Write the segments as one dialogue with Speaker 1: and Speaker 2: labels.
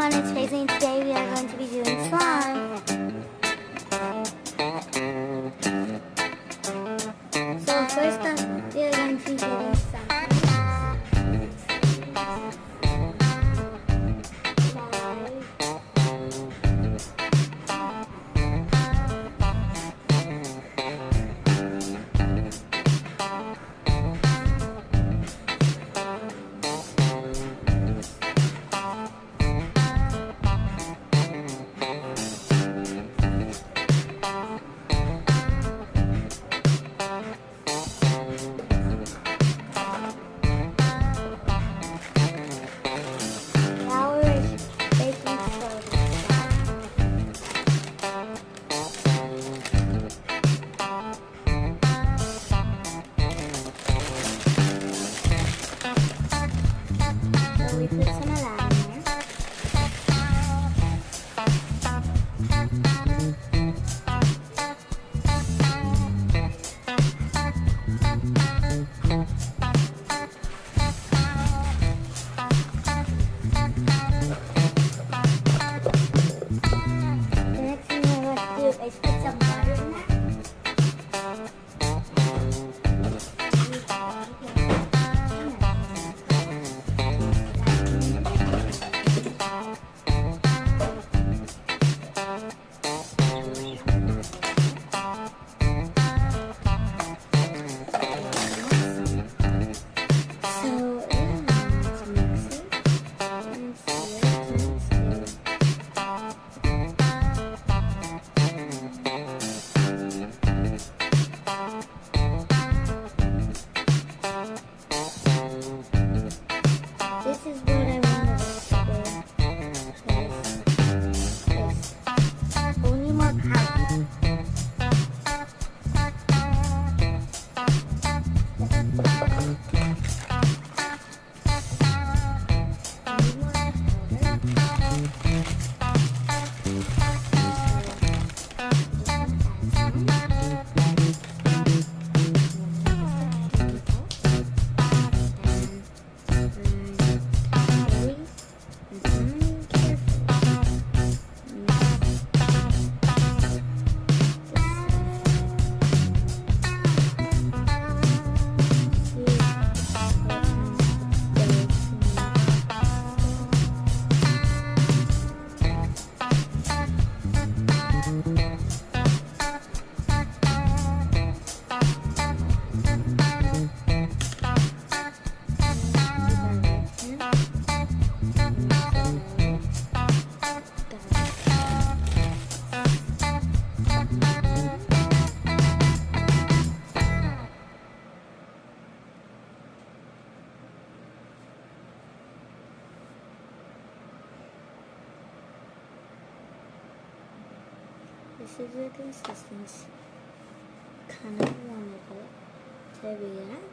Speaker 1: everyone, it's Paisley, and today we are going to be doing slime. So first up, we are going to be getting some we put some allow in there. The next thing we're going to do is put some butter in there. This is what I wanted to do. Only more powder. This is the consistency. Kind of wanted it to be at,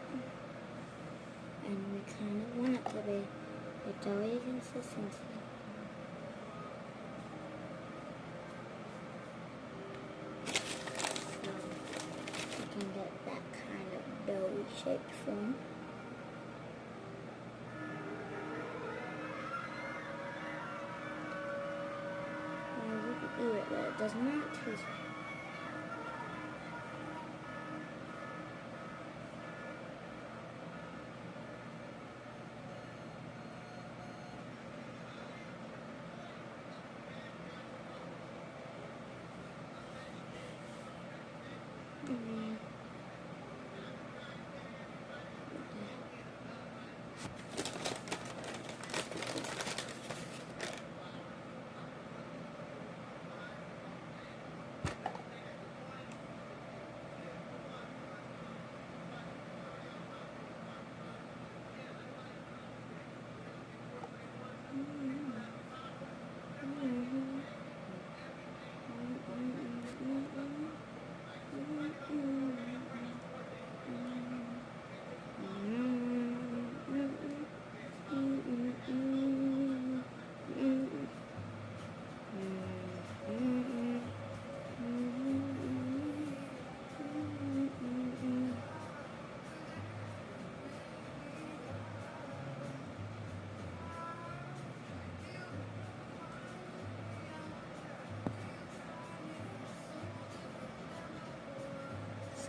Speaker 1: and we kind of want it to be a doughy consistency. So we can get that kind of doughy shaped form. Eat it, but it does not taste right.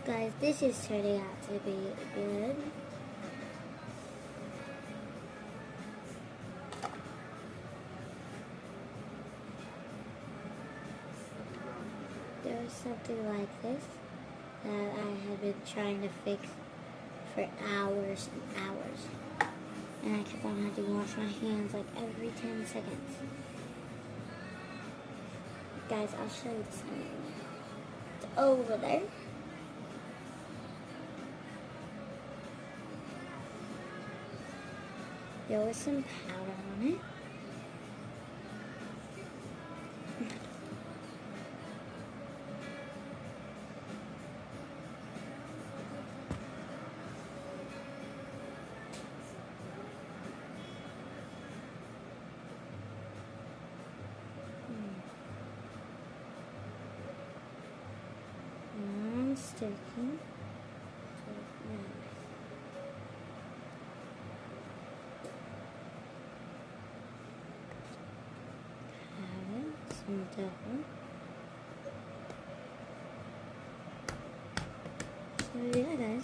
Speaker 1: Guys, this is turning out to be good. There was something like this that I have been trying to fix for hours and hours. And I kept on having to wash my hands like every 10 seconds. Guys, I'll show you this one. It's over there. There was some powder on it. Non-sticking. Some devil. So yeah, guys.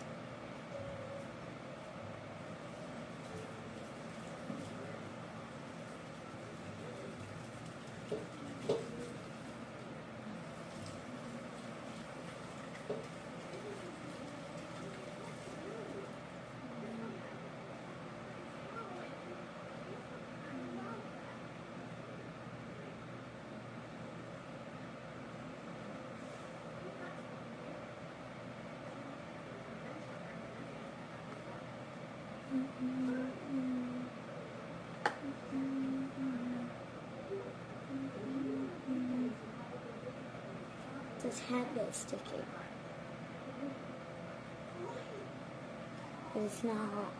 Speaker 1: This hat gets sticky. But it's not hot.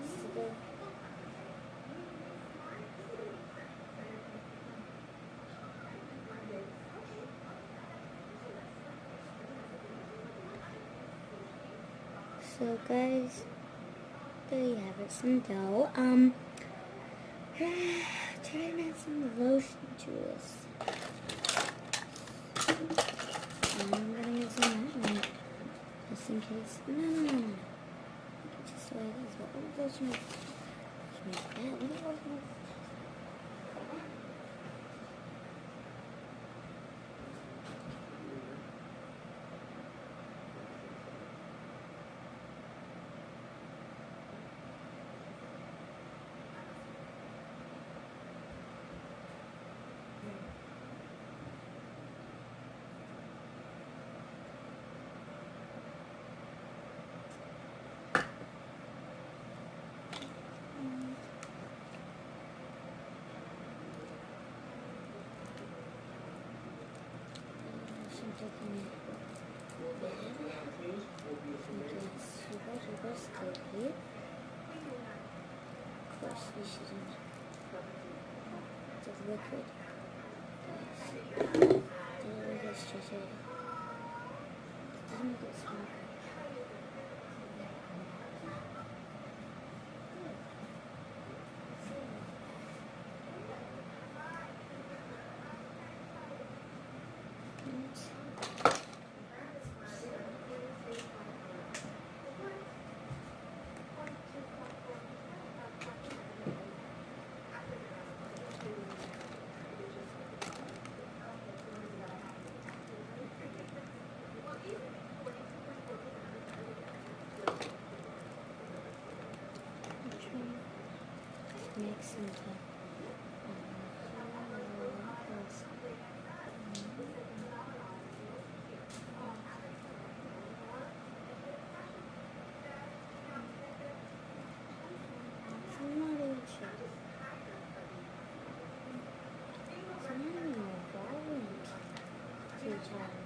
Speaker 1: So guys, there you have it, some dough. Try and add some lotion to this. I'm gonna use some that, just in case. No. Just the way it is. What lotion makes that? What lotion? Super sticky. Of course, we shouldn't. It's liquid. Let's stretch it. Doesn't make it smell. Make some I'm not even sure. It's not even a violent to each other.